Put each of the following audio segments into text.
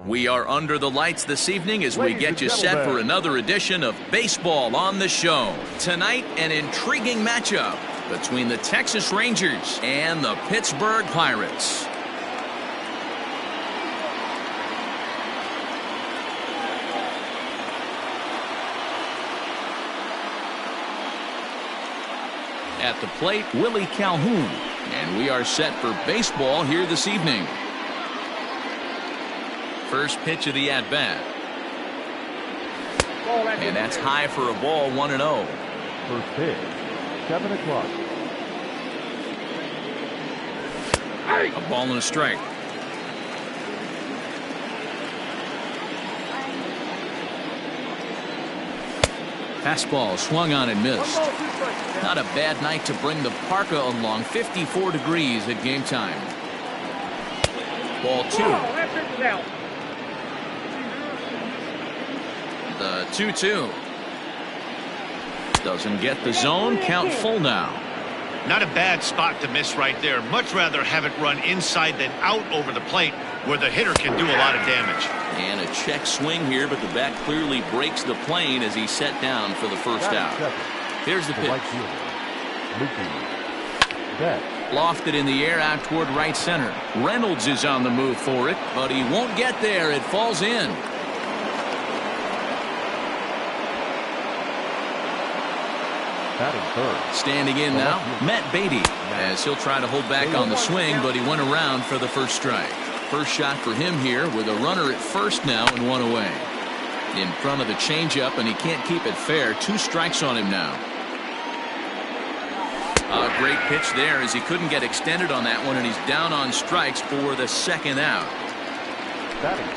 We are under the lights this evening as we get you set for another edition of Baseball on the Show. Tonight, an intriguing matchup between the Texas Rangers and the Pittsburgh Pirates. At the plate, Willie Calhoun, and we are set for baseball here this evening. First pitch of the at-bat. And that's high for a ball, 1-0. First pitch, 7 o'clock. A ball and a strike. Fastball swung on and missed. Not a bad night to bring the parka along. 54 degrees at game time. Ball 2. The 2-2. Doesn't get the zone. Count full now. Not a bad spot to miss right there. Much rather have it run inside than out over the plate where the hitter can do a lot of damage. And a check swing here, but the bat clearly breaks the plane as he's set down for the first out. Here's the pitch. Lofted in the air out toward right center. Reynolds is on the move for it, but he won't get there. It falls in. Standing in now, Matt Beatty, as he'll try to hold back on the swing, but he went around for the first strike. First shot for him here with a runner at first now and one away. In front of the changeup, and he can't keep it fair. 2 strikes on him now. A great pitch there as he couldn't get extended on that one, and he's down on strikes for the second out.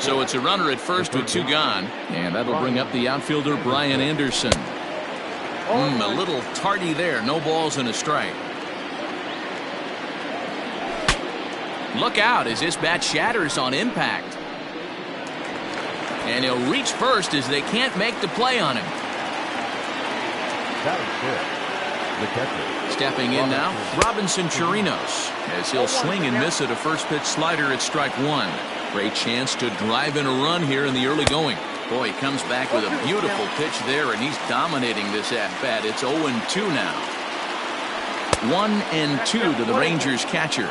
So it's a runner at first with 2 gone, and that'll bring up the outfielder Brian Anderson. A little tardy there. No balls and a strike. Look out as this bat shatters on impact. And he'll reach first as they can't make the play on him. Stepping in now, Robinson Chirinos, as he'll swing and miss at a first pitch slider at strike 1. Great chance to drive in a run here in the early going. Boy, he comes back with a beautiful pitch there, and he's dominating this at-bat. It's 0-2 now. 1-2 to the Rangers catcher.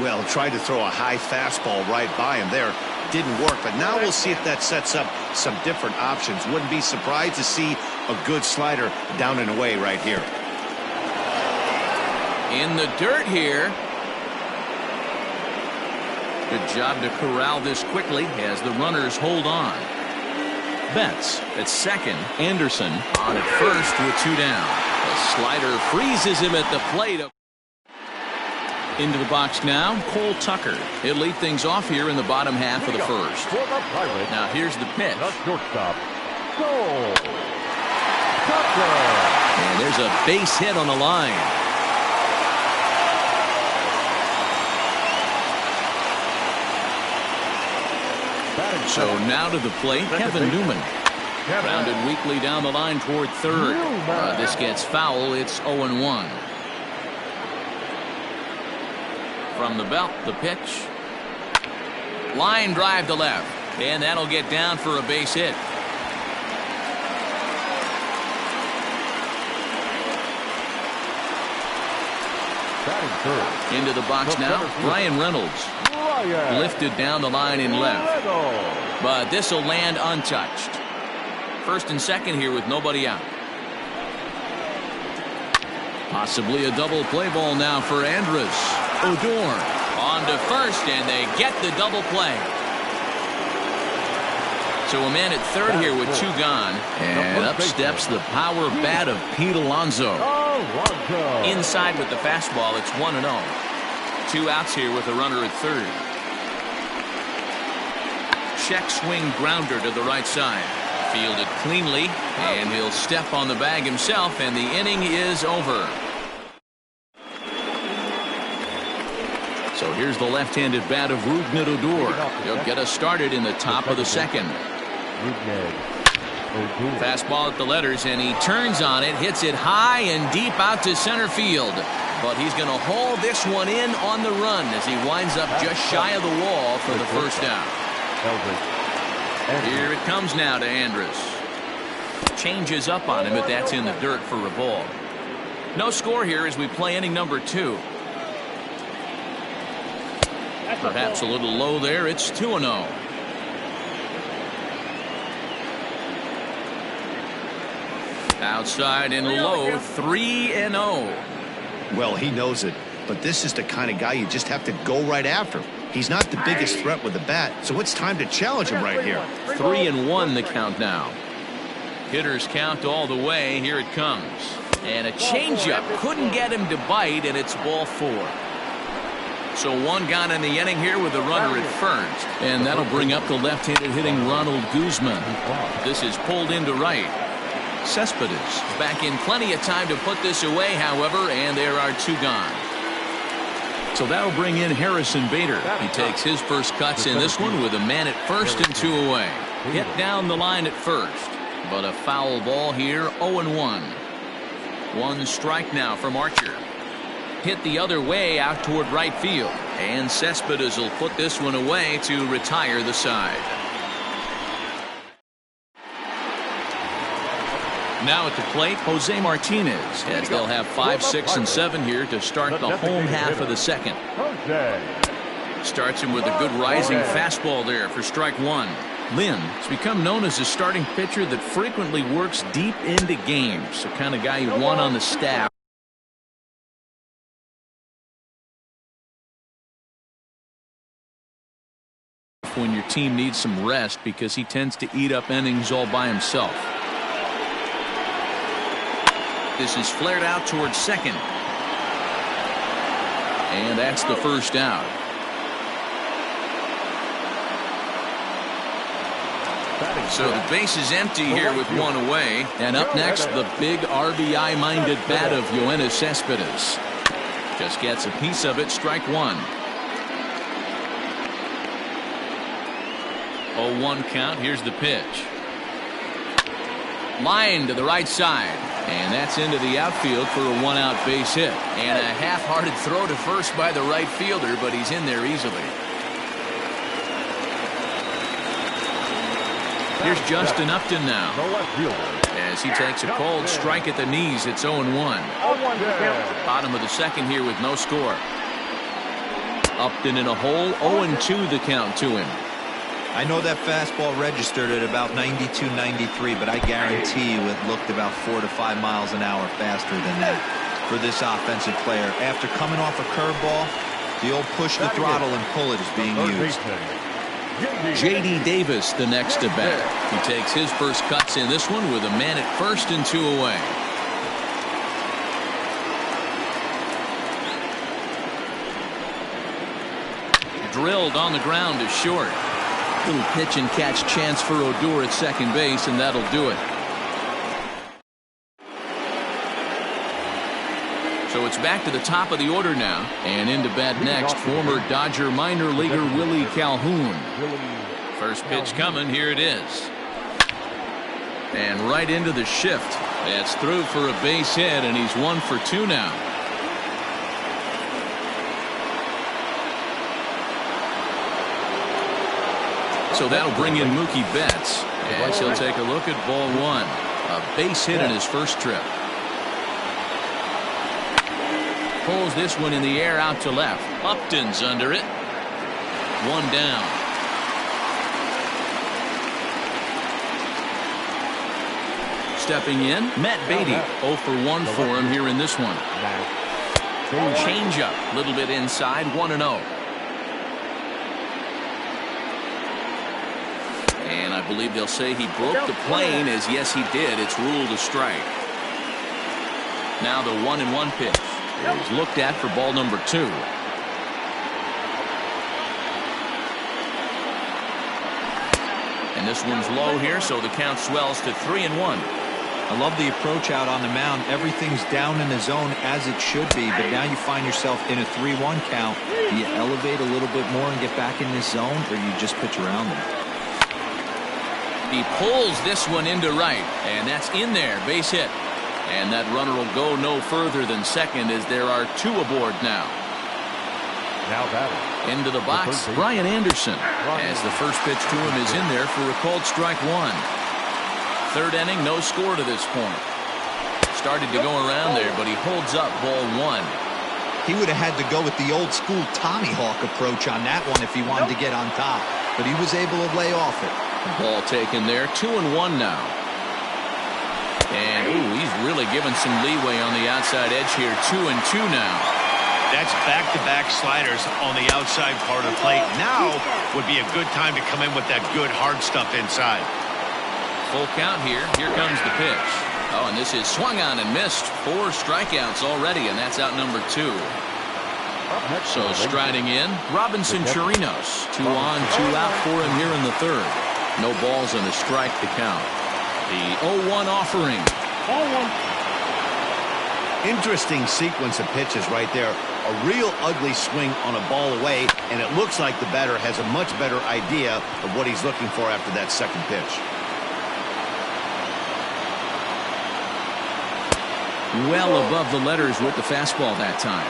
Well, tried to throw a high fastball right by him there. Didn't work, but now we'll see if that sets up some different options. Wouldn't be surprised to see a good slider down and away right here. In the dirt here. Good job to corral this quickly as the runners hold on. Betts at second. Anderson on at first with 2 down. The slider freezes him at the plate. Into the box now, Cole Tucker. He'll lead things off here in the bottom half of the first. Now here's the pitch. And there's a base hit on the line. So now to the plate, Kevin Newman. Grounded weakly down the line toward third. This gets foul. It's 0-1. From the belt, the pitch. Line drive to left. And that'll get down for a base hit. Into the box now, Brian Reynolds. Lifted down the line in left. But this will land untouched. First and second here with nobody out. Possibly a double play ball now for Andrus. Odor on to first, and they get the double play. So a man at third here with 2 gone. And up steps the power bat of Pete Alonso. Inside with the fastball, it's 1-0. 2 outs here with a runner at third. Check swing grounder to the right side. Fielded cleanly, and he'll step on the bag himself, and the inning is over. So here's the left-handed bat of Rougned Odor. He'll get us started in the top of the second. Fastball at the letters, and he turns on it, hits it high and deep out to center field. But he's going to haul this one in on the run as he winds up just shy of the wall for the first out. Here it comes now to Andrus. Changes up on him, but that's in the dirt for a ball. No score here as we play inning number 2. Perhaps a little low there. It's 2-0. Outside and low, 3-0. Well, he knows it, but this is the kind of guy you just have to go right after. He's not the biggest threat with the bat, so it's time to challenge him right here. 3-1 the count now. Hitters count all the way. Here it comes. And a changeup. Couldn't get him to bite, and it's ball 4. So one gone in the inning here with a runner at first. And that'll bring up the left-handed hitting Ronald Guzman. This is pulled into right. Cespedes back in plenty of time to put this away, however, and there are 2 gone. So that'll bring in Harrison Bader. He takes his first cuts in this one with a man at first and 2 away. Hit down the line at first, but a foul ball here, 0-1. 1 strike now from Archer. Hit the other way out toward right field, and Cespedes will put this one away to retire the side. Now at the plate, Jose Martinez, as they'll have 5, 6, and 7 here to start the home half of the second. Starts him with a good rising fastball there for strike 1. Lynn has become known as a starting pitcher that frequently works deep into games, the kind of guy you want on the staff. When your team needs some rest, because he tends to eat up innings all by himself. This is flared out towards second. And that's the first out. So the base is empty here with 1 away. And up next, the big RBI-minded bat of Yoenis Cespedes. Just gets a piece of it, strike 1. 0-1 count. Here's the pitch. Line to the right side. And that's into the outfield for a 1-out base hit. And a half-hearted throw to first by the right fielder, but he's in there easily. Here's Justin Upton now. As he takes a cold strike at the knees, it's 0-1. Bottom of the second here with no score. Upton in a hole, 0-2 the count to him. I know that fastball registered at about 92, 93, but I guarantee you it looked about 4 to 5 miles an hour faster than that for this offensive player. After coming off a curveball, the old push the throttle and pull it is being used. J.D. Davis the next to bat. He takes his first cuts in this one with a man at first and 2 away. Drilled on the ground to short. Little pitch and catch chance for Odor at second base, and that'll do it. So it's back to the top of the order now, and into bat next, former Dodger minor leaguer Willie Calhoun. First pitch coming, here it is. And right into the shift. That's through for a base hit, and he's 1 for 2 now. So that'll bring in Mookie Betts as he'll take a look at ball 1. A base hit in his first trip. Pulls this one in the air out to left. Upton's under it. 1 down. Stepping in, Matt Beatty. 0 for 1 for him here in this one. Change up, a little bit inside, 1-0. And I believe they'll say he broke the plane, as yes he did. It's ruled a strike. Now the 1-1 pitch is looked at for ball number 2. And this one's low here, so the count swells to 3-1. I love the approach out on the mound. Everything's down in the zone as it should be, but now you find yourself in a 3-1 count. Do you elevate a little bit more and get back in this zone, or you just pitch around them? He pulls this one into right, and that's in there, base hit. And that runner will go no further than second, as there are 2 aboard now. Now batting. Into the box, Brian Anderson, as the first pitch to him is in there for a called strike one. Third inning, no score to this point. Started to go around there, but he holds up ball one. He would have had to go with the old school Tommy Hawk approach on that one if he wanted to get on top, but he was able to lay off it. Ball taken there, 2-1 now. And ooh, he's really given some leeway on the outside edge here. 2-2 now. That's back-to-back sliders on the outside part of the plate. Now would be a good time to come in with that good hard stuff inside. Full count here. Here comes the pitch. Oh, and this is swung on and missed. 4 strikeouts already, and that's out number 2. So striding in, Robinson Chirinos. 2 on, 2 out for him here in the third. No balls and a strike to count. The 0-1 offering. Interesting sequence of pitches right there. A real ugly swing on a ball away, and it looks like the batter has a much better idea of what he's looking for after that second pitch. Well above the letters with the fastball that time.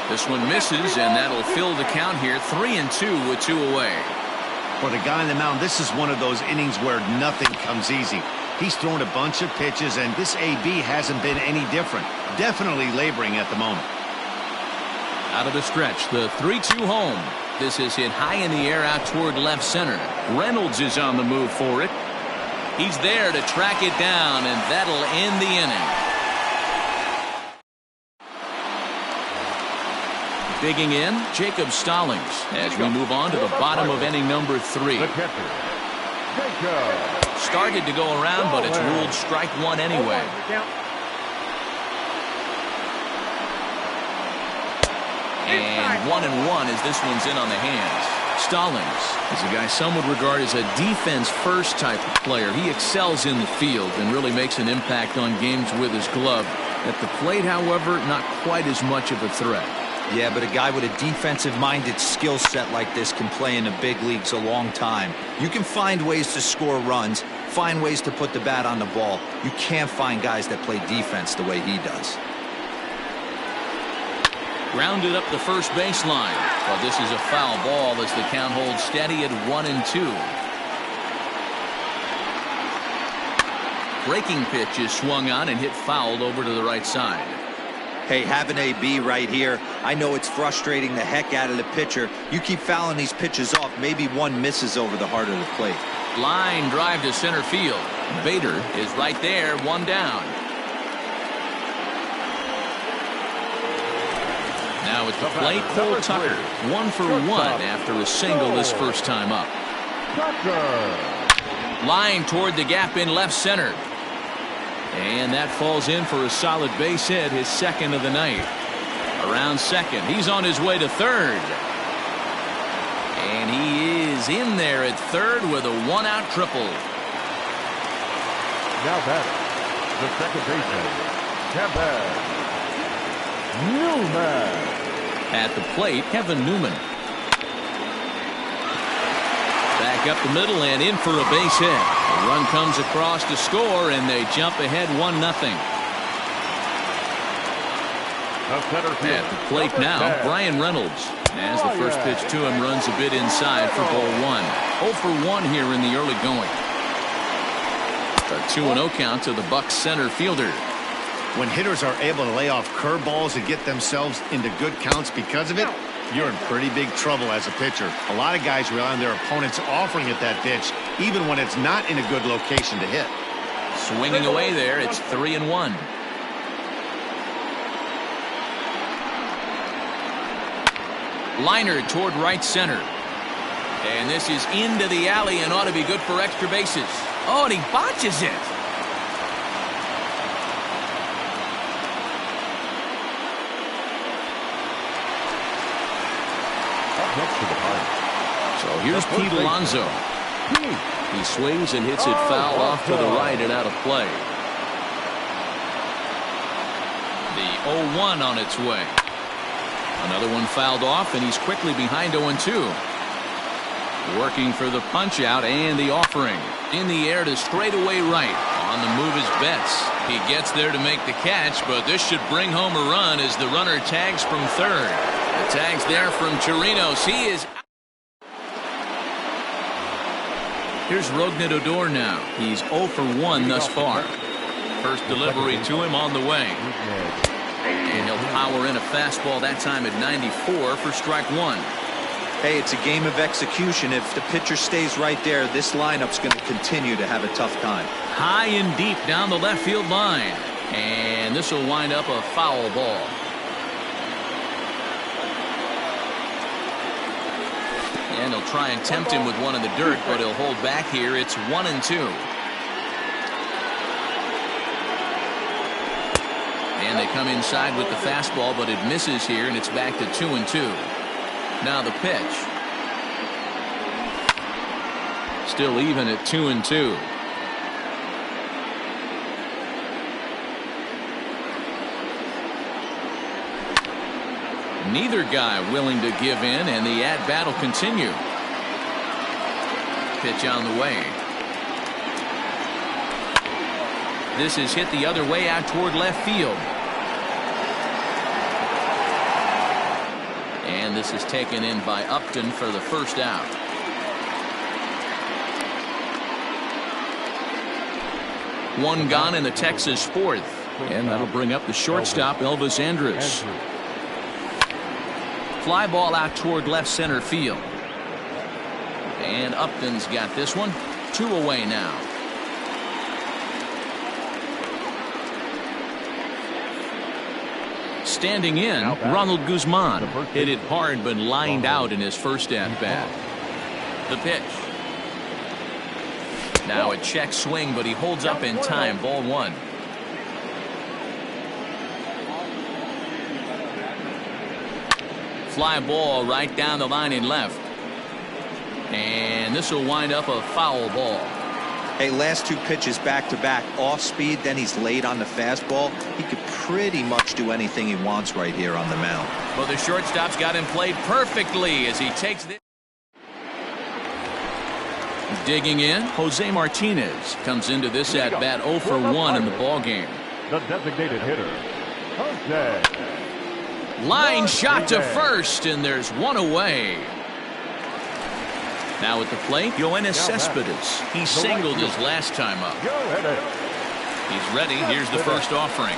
This one misses, and that'll fill the count here. 3-2 with 2 away. For the guy on the mound, this is one of those innings where nothing comes easy. He's thrown a bunch of pitches, and this AB hasn't been any different. Definitely laboring at the moment. Out of the stretch, the 3-2 home. This is hit high in the air out toward left center. Reynolds is on the move for it. He's there to track it down, and that'll end the inning. Digging in, Jacob Stallings as we move on to the bottom of inning number 3. Started to go around, but it's ruled strike one anyway. And 1-1 as this one's in on the hands. Stallings is a guy some would regard as a defense-first type of player. He excels in the field and really makes an impact on games with his glove. At the plate, however, not quite as much of a threat. Yeah, but a guy with a defensive-minded skill set like this can play in the big leagues a long time. You can find ways to score runs, find ways to put the bat on the ball. You can't find guys that play defense the way he does. Grounded up the first baseline. Well, this is a foul ball as the count holds steady at 1-2. Breaking pitch is swung on and hit fouled over to the right side. Hey, having AB right here, I know it's frustrating the heck out of the pitcher. You keep fouling these pitches off, maybe one misses over the heart of the plate. Line drive to center field. Bader is right there, 1 down. Now at the plate, Cole Tucker. 1 for 1 after a single his first time up. Line toward the gap in left center. And that falls in for a solid base hit, his second of the night. Around second, he's on his way to third. And he is in there at third with a 1-out triple. Now batting, the second baseman, Kevin Newman. At the plate, Kevin Newman. Back up the middle and in for a base hit. A run comes across to score, and they jump ahead 1-0. At the plate now, Brian Reynolds. As the first pitch to him runs a bit inside for ball 1. 0 for 1 here in the early going. A 2-0 count to the Bucs center fielder. When hitters are able to lay off curveballs and get themselves into good counts because of it, you're in pretty big trouble as a pitcher. A lot of guys rely on their opponents offering at that pitch, even when it's not in a good location to hit. Swinging away there, it's 3-1. Liner toward right center. And this is into the alley and ought to be good for extra bases. Oh, and he botches it. So here's Pete Alonso. He swings and hits it foul off to the right and out of play. The 0-1 on its way. Another one fouled off, and he's quickly behind 0-2. Working for the punch out and the offering. In the air to straightaway right. On the move is Betts. He gets there to make the catch, but this should bring home a run as the runner tags from third. The tag's there from Chirinos. He is out. Here's Rougned Odor now. He's 0 for 1 thus far. First delivery to him on the way. And he'll power in a fastball that time at 94 for strike one. Hey, it's a game of execution. If the pitcher stays right there, this lineup's going to continue to have a tough time. High and deep down the left field line. And this will wind up a foul ball. And he'll try and tempt him with one in the dirt, but he'll hold back here. It's 1-2. And they come inside with the fastball, but it misses here, and it's back to 2-2. Now the pitch. Still even at 2-2. Neither guy willing to give in, and the at-bat will continue. Pitch on the way. This is hit the other way out toward left field. And this is taken in by Upton for the first out. One gone in the Texas fourth. And that'll bring up the shortstop, Elvis Andrus. Fly ball out toward left center field. And Upton's got this one. 2 away now. Standing in, Ronald Guzman hit it hard but lined out in his first at-bat. The pitch. Now a check swing, but he holds up in time. Ball one. Fly ball right down the line in left. And this will wind up a foul ball. Hey, last two pitches back-to-back, off speed, then he's late on the fastball. He could pretty much do anything he wants right here on the mound. Well, the shortstop's got him played perfectly as he takes this. Digging in, Jose Martinez comes into this at-bat 0 for 1 in the ballgame. The designated hitter, Jose. Line shot to first, and there's one away. Now at the plate, Yoenis Cespedes. He singled his last time up. He's ready. Here's the first offering.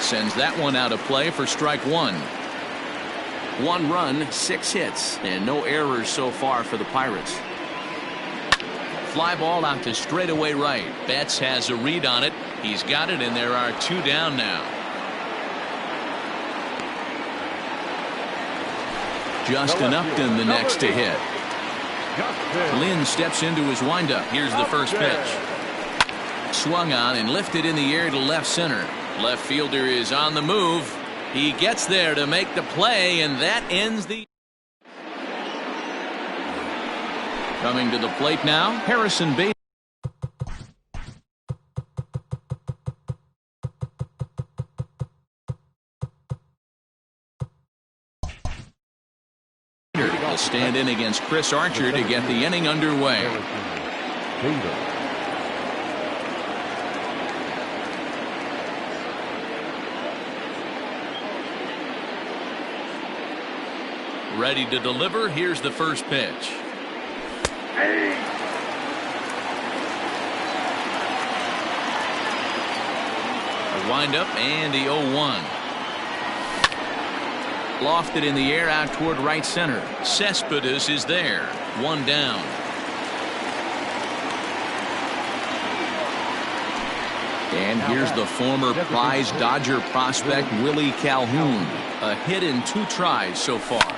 Sends that one out of play for strike one. 1 run, 6 hits, and no errors so far for the Pirates. Fly ball out to straightaway right. Betts has a read on it. He's got it, and there are 2 down now. Justin Upton the next to hit. Lynn steps into his windup. Here's the first pitch. Swung on and lifted in the air to left center. Left fielder is on the move. He gets there to make the play, and that ends the. Coming to the plate now, Harrison Bader. Will stand in against Chris Archer to get the inning underway. Ready to deliver. Here's the first pitch. A windup and the 0-1. Lofted in the air out toward right center. Cespedes is there. 1 down. And here's the former prize Dodger prospect Willie Calhoun. A hit in 2 tries so far.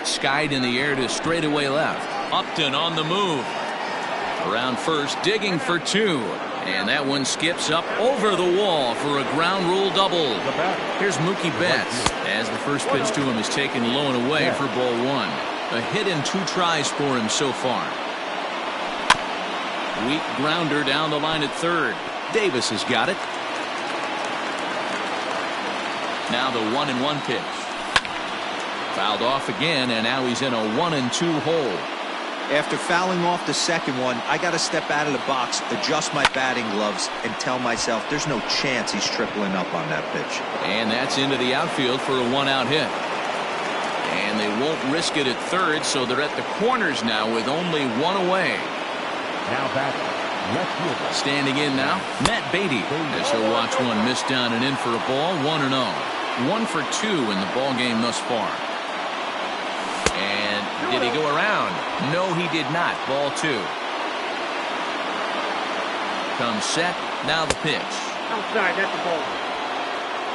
Skied in the air to straightaway left. Upton on the move. Around first, digging for 2. And that one skips up over the wall for a ground rule double. Here's Mookie Betts as the first pitch to him is taken low and away for ball 1. A hit in 2 tries for him so far. Weak grounder down the line at third. Davis has got it. Now the 1-1 pitch. Fouled off again, and now he's in a 1-2 hole. After fouling off the second one, I got to step out of the box, adjust my batting gloves, and tell myself there's no chance he's tripling up on that pitch. And that's into the outfield for a one-out hit. And they won't risk it at third, so they're at the corners now with only one away. Now back, left fielder. Standing in now, Matt Beatty, as he'll watch one miss down and in for a ball, 1-0. 1 for 2 in the ball game thus far. And did he go around? No, he did not. Ball 2. Comes set. Now the pitch. Outside, that's the ball.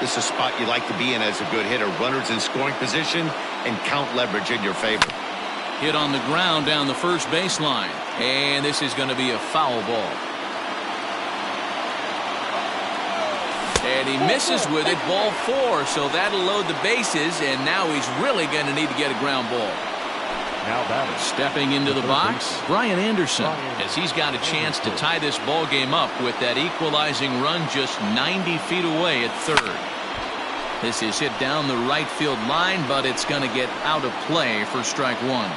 This is a spot you like to be in as a good hitter. Runners in scoring position and count leverage in your favor. Hit on the ground down the first baseline. And this is going to be a foul ball. And he misses with it. Ball 4. So that'll load the bases. And now he's really going to need to get a ground ball. Now batting. Stepping into the box, Brian Anderson, as he's got a chance to tie this ball game up with that equalizing run just 90 feet away at third. This is hit down the right field line, but it's going to get out of play for strike 1.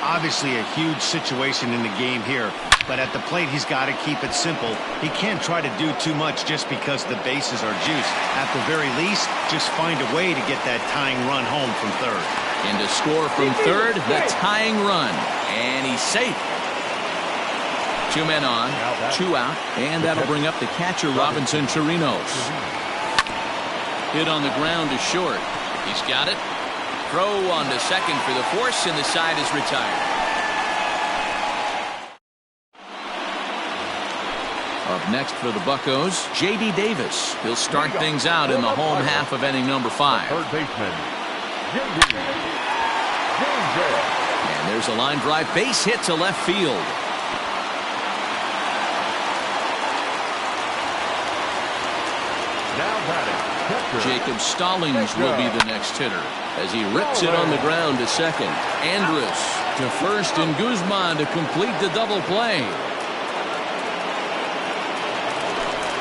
Obviously a huge situation in the game here, but at the plate he's got to keep it simple. He can't try to do too much just because the bases are juiced. At the very least, just find a way to get that tying run home from third. And to score from third, the tying run. And he's safe. 2 men on, 2 out, and that'll bring up the catcher, Robinson Chirinos. Hit on the ground to short. He's got it. Throw on to second for the force, and the side is retired. Up next for the Buccos, J.D. Davis. He'll start things out in the home half of inning number 5. Third baseman, J.D. And there's a line drive base hit to left field. Now batting, catcher. Jacob Stallings will be the next hitter as he rips it on the ground to second. Andrus to first, and Guzman to complete the double play.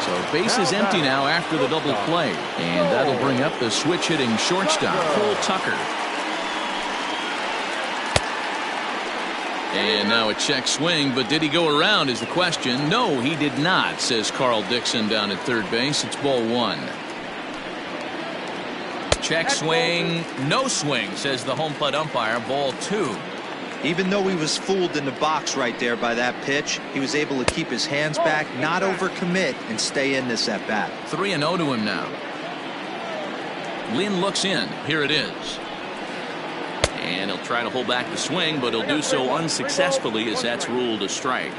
So base is empty now after the double play, and that'll bring up the switch hitting shortstop, Cole Tucker. And now a check swing, but did he go around is the question. No, he did not, says Carl Dixon down at third base. It's ball 1. Check swing, no swing, says the home plate umpire. Ball 2. Even though he was fooled in the box right there by that pitch, he was able to keep his hands back, not overcommit, and stay in this at bat. 3-0 to him now. Lynn looks in. Here it is. And he'll try to hold back the swing, but he'll do so unsuccessfully as that's ruled a strike.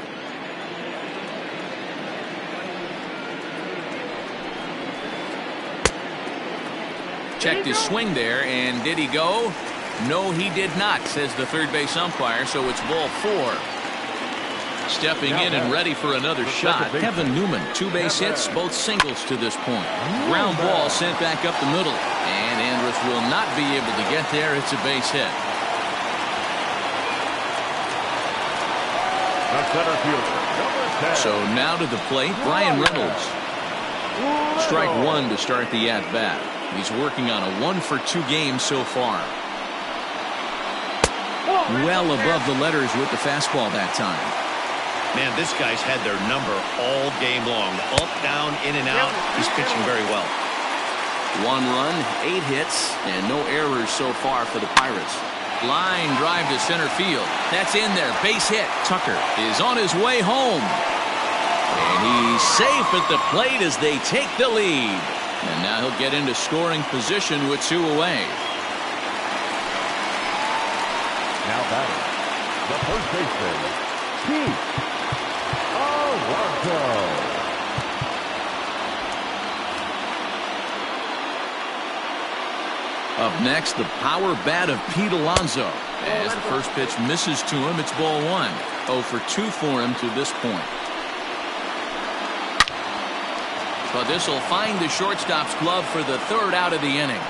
Checked his swing there, and did he go? No, he did not, says the third base umpire, so it's ball 4. Stepping in and ready for another shot, Kevin Newman. 2 base hits, both singles to this point. Ground ball sent back up the middle, and Andrus will not be able to get there. It's a base hit. Center fielder, so now to the plate, Brian Reynolds. Strike 1 to start the at-bat. He's working on a 1 for 2 game so far. Well above the letters with the fastball that time. Man, this guy's had their number all game long. Up, down, in and out. He's pitching very well. 1 run, 8 hits, and no errors so far for the Pirates. Line drive to center field. That's in there. Base hit. Tucker is on his way home. And he's safe at the plate as they take the lead. And now he'll get into scoring position with 2 away. now batting, the first baseman, Pete Alonso. Up next, the power bat of Pete Alonso. As the first pitch misses to him, it's ball 1. 0 for 2 for him to this point. But this will find the shortstop's glove for the 3rd out of the inning.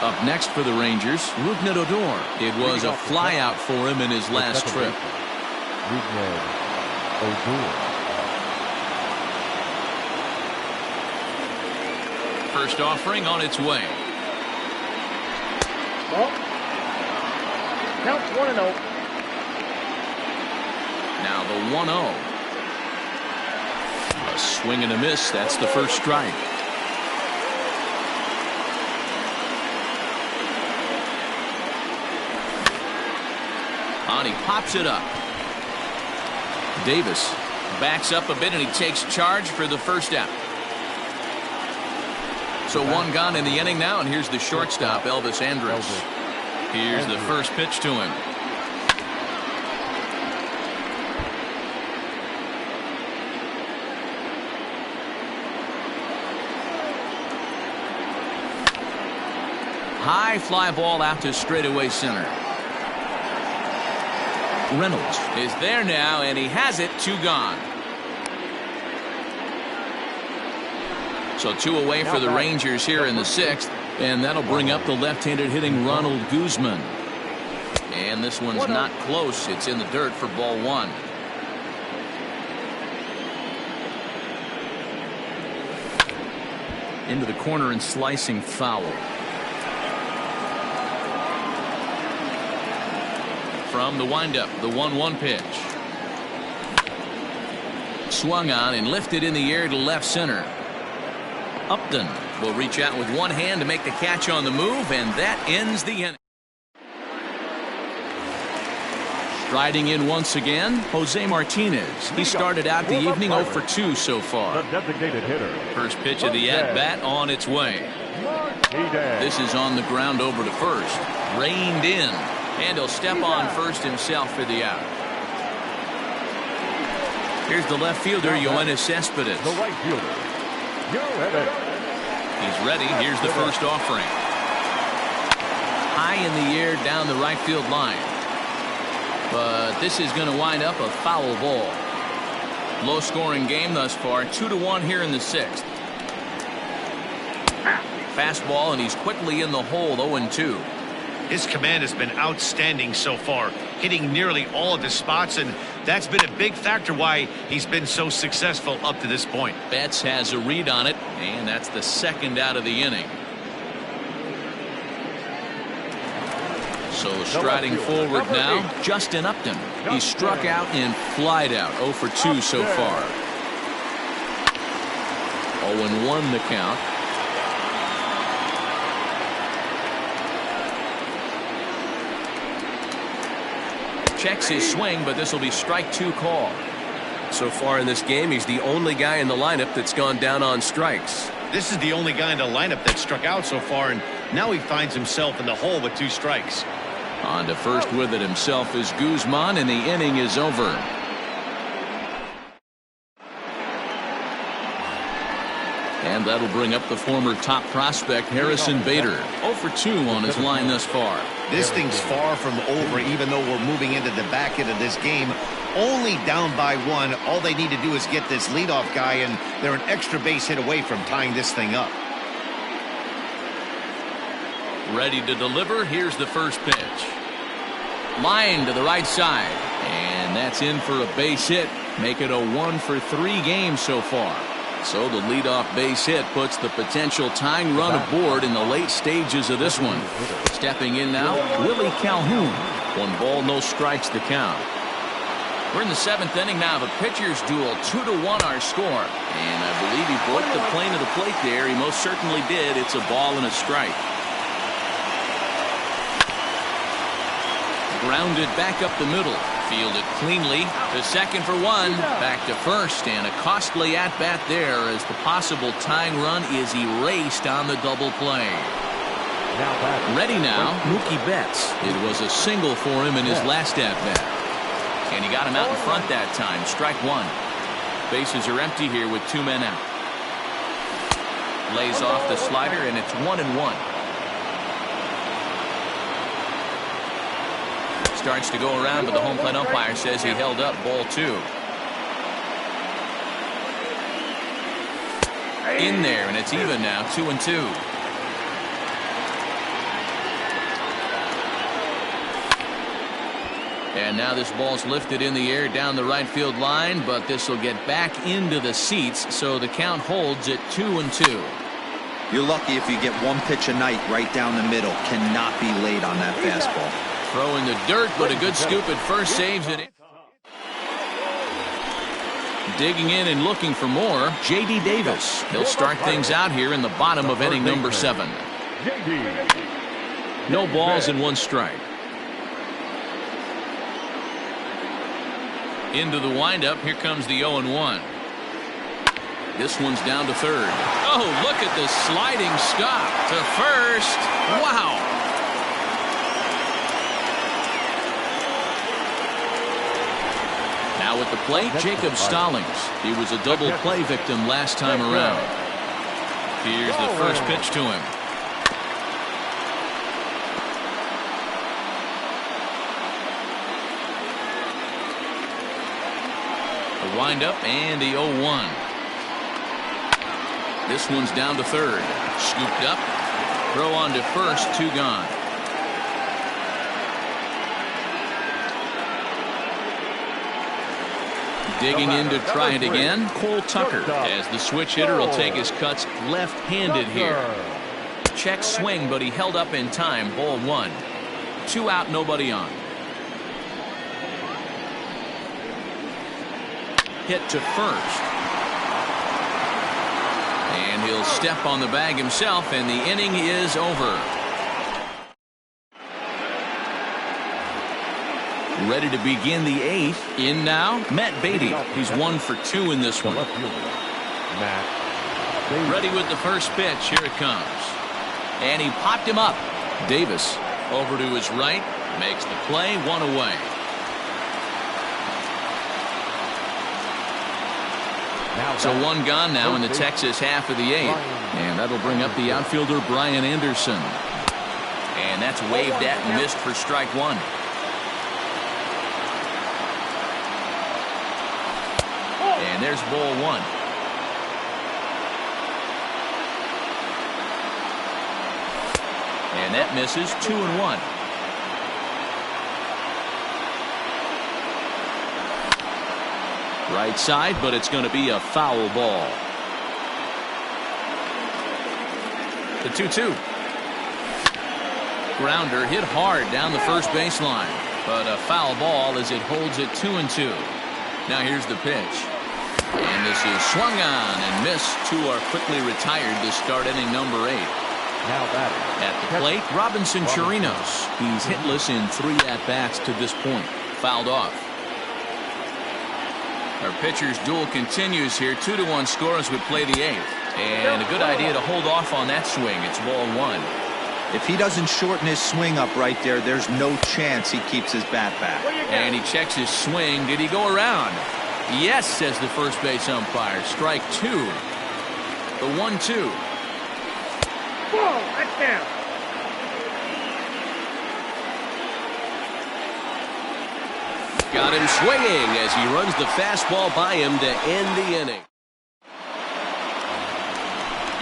Up next for the Rangers, Rougned Odor. It was a flyout for him in his last trip. Rougned Odor. First offering on its way. Ball. Count 1-0. Now the 1-0. A swing and a miss. That's the first strike. On he pops it up. Davis backs up a bit and he takes charge for the first out. So one gone in the inning now, and here's the shortstop, Elvis Andrus. Here's the first pitch to him. High fly ball out to straightaway center. Reynolds is there now, and he has it. 2 gone. So 2 away for the Rangers here in the 6th, and that'll bring up the left-handed hitting Ronald Guzman. And this one's not close. It's in the dirt for ball 1. Into the corner and slicing foul. From the windup, the 1-1 pitch. Swung on and lifted in the air to left center. Upton will reach out with one hand to make the catch on the move, and that ends the inning. Striding in once again, Jose Martinez. He started out the evening 0 for 2 so far. The designated hitter. First pitch of the at-bat on its way. This is on the ground over to first. Reined in. And he'll step on first himself for the out. Here's the left fielder, Yoenis Cespedes. The right fielder. He's ready. Here's the first offering. High in the air down the right field line. But this is going to wind up a foul ball. Low scoring game thus far. 2-1 here in the 6th. Fastball, and he's quickly in the hole. 0-2. His command has been outstanding so far, hitting nearly all of his spots, and that's been a big factor why he's been so successful up to this point. Betts has a read on it, and that's the second out of the inning. So striding forward now, Justin Upton. He struck out and flied out. 0 for 2 so far. 0-1 the count. Checks his swing, but this will be strike 2 call. So far in this game, he's the only guy in the lineup that's gone down on strikes. This is the only guy in the lineup that struck out so far, and now he finds himself in the hole with 2 strikes. On to first with it himself is Guzman, and the inning is over. And that'll bring up the former top prospect Harrison Bader. 0 for 2 on his line thus far. This thing's far from over, even though we're moving into the back end of this game. Only down by 1. All they need to do is get this leadoff guy, and they're an extra base hit away from tying this thing up. Ready to deliver. Here's the first pitch. Line to the right side. And that's in for a base hit. Make it a 1 for 3 game so far. So the leadoff base hit puts the potential tying run aboard in the late stages of this one. Stepping in now, Willie Calhoun. 1 ball, no strikes to count. We're in the 7th inning now of a pitcher's duel. 2-1 our score. And I believe he broke the plane of the plate there. He most certainly did. It's a ball and a strike. Grounded back up the middle. Fielded cleanly to second for 1. Back to first, and a costly at-bat there as the possible tying run is erased on the double play. Ready now, Mookie Betts. It was a single for him in his last at-bat. And he got him out in front that time. Strike 1. Bases are empty here with 2 men out. Lays off the slider, and it's 1-1. Starts to go around, but the home plate umpire says he held up. Ball 2. In there, and it's even now. 2-2. And now this ball's lifted in the air down the right field line, but this will get back into the seats, so the count holds at 2-2. You're lucky if you get one pitch a night right down the middle. Cannot be late on that fastball. Throw in the dirt, but a good scoop at first saves it. Digging in and looking for more, J.D. Davis. He'll start things out here in the bottom of inning number 7. No balls and 1 strike. Into the windup, here comes the 0-1. This one's down to third. Oh, look at the sliding stop to first. Wow. Now at the plate, Jacob Stallings. He was a double play victim last time around. Here's the first pitch to him. The windup and the 0-1. This one's down to third. Scooped up. Throw on to first. 2 gone. Digging in to try it again, Cole Tucker, as the switch hitter will take his cuts left-handed here. Check swing, but he held up in time. Ball 1. 2 out, nobody on. Hit to first. And he'll step on the bag himself, and the inning is over. Ready to begin the 8th. In now, Matt Beatty. He's 1 for 2 in this one. Ready with the first pitch. Here it comes. And he popped him up. Davis over to his right. Makes the play. 1 away. So 1 gone now in the Texas half of the 8th. And that'll bring up the outfielder Brian Anderson. And that's waved at and missed for strike 1. And there's ball 1. And that misses. 2-1. Right side, but it's going to be a foul ball. The 2-2. Grounder hit hard down the first baseline, but a foul ball as it holds it 2-2. Now here's the pitch. And this is swung on and missed. 2 are quickly retired to start inning number 8. Now batting. At the plate, Robinson Chirinos. He's hitless in 3 at-bats to this point. Fouled off. Our pitcher's duel continues here. 2-1 score as we play the 8th. And a good idea to hold off on that swing. It's ball 1. If he doesn't shorten his swing up right there, there's no chance he keeps his bat back. And he checks his swing. Did he go around? Yes, says the first base umpire. Strike 2. The 1-2. Whoa, that's down. Got him swinging as he runs the fastball by him to end the inning.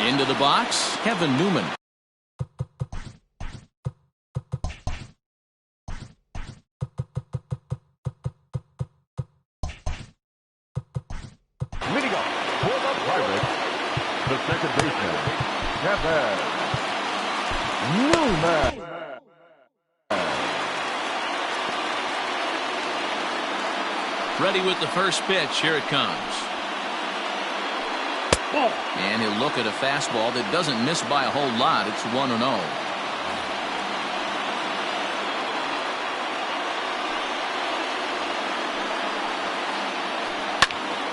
Into the box, Kevin Newman. Leading up for the Pirates, the second baseman, Kevin Newman. Ready with the first pitch. Here it comes. And he'll look at a fastball that doesn't miss by a whole lot. It's 1-0.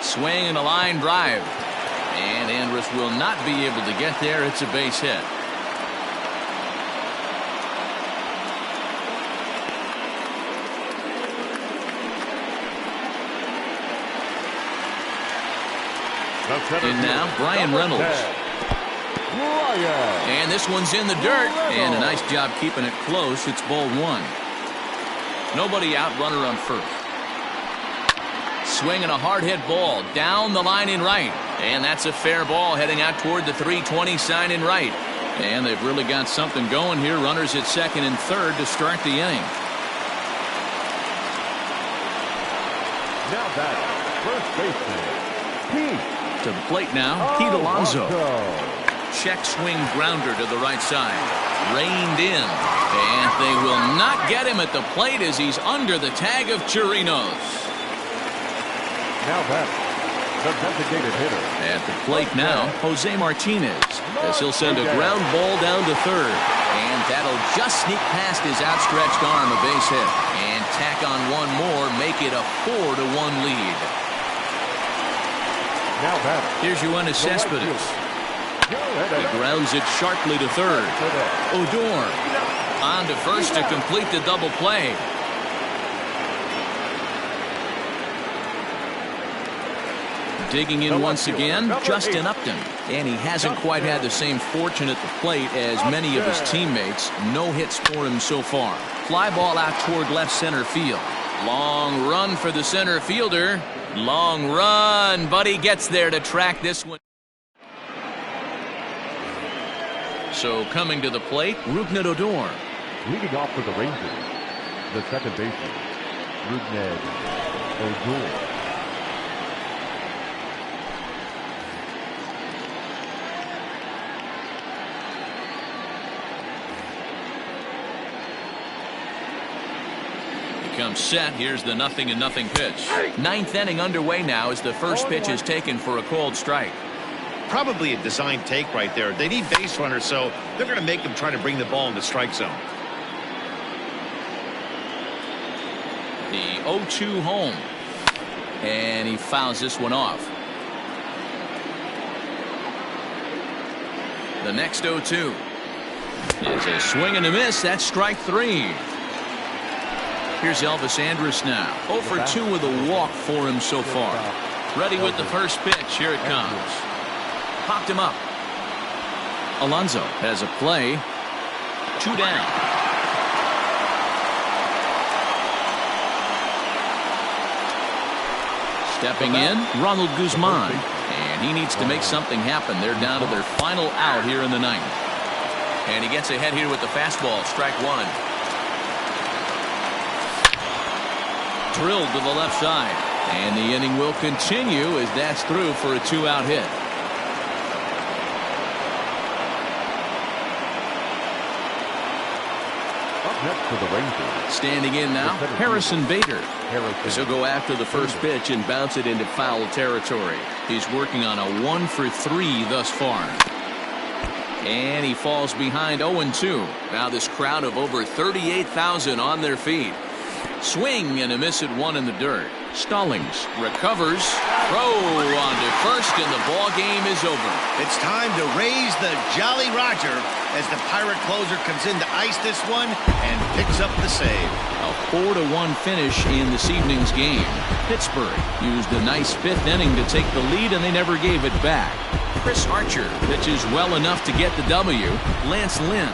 Swing and a line drive. And Andrus will not be able to get there. It's a base hit. In now, Brian Reynolds. And this one's in the dirt. And a nice job keeping it close. It's ball 1. Nobody out, runner on first. Swinging a hard hit ball down the line in right. And that's a fair ball heading out toward the 320 sign in right. And they've really got something going here. Runners at second and third to start the inning. Now back, first baseman, Pete. To the plate now, Pete Alonso. Check swing grounder to the right side. Reined in. And they will not get him at the plate as he's under the tag of Chirinos. Now back, the designated hitter. At the plate now, Jose Martinez, as he'll send a ground ball down to third. And that'll just sneak past his outstretched arm, a base hit. And tack on one more, make it a 4-1 lead. Now back. Here's Yoenis Cespedes. He grounds it sharply to third. Odor on to first to complete the double play. Digging in once again, Justin Upton. And he hasn't quite had the same fortune at the plate as many of his teammates. No hits for him so far. Fly ball out toward left center field. Long run for the center fielder. Long run, but he gets there to track this one. So coming to the plate, Rougned Odor. Leading off for the Rangers, the second baseman, Rougned Odor. Comes set. Here's the 0-0 pitch. Ninth inning underway now as the first pitch is taken for a called strike. Probably a design take right there. They need base runners, so they're going to make them try to bring the ball in the strike zone. The 0-2 home. And he fouls this one off. The next 0-2 is a swing and a miss. That's strike three. Here's Elvis Andrus now. 0 for 2 with a walk for him so far. Ready with the first pitch. Here it comes. Popped him up. Alonso has a play. 2 down. Stepping in, Ronald Guzman. And he needs to make something happen. They're down to their final out here in the ninth. And he gets ahead here with the fastball. Strike one. Drilled to the left side. And the inning will continue as that's through for a 2-out hit. Up next for the Rangers. Standing in now, Harrison Bader. He'll go after the first pitch and bounce it into foul territory. He's working on a 1 for 3 thus far. And he falls behind 0-2. Now this crowd of over 38,000 on their feet. Swing and a miss at 1 in the dirt. Stallings recovers. Throw on to first, and the ball game is over. It's time to raise the Jolly Roger as the Pirate closer comes in to ice this one and picks up the save. A 4-1 finish in this evening's game. Pittsburgh used a nice 5th inning to take the lead, and they never gave it back. Chris Archer pitches well enough to get the W. Lance Lynn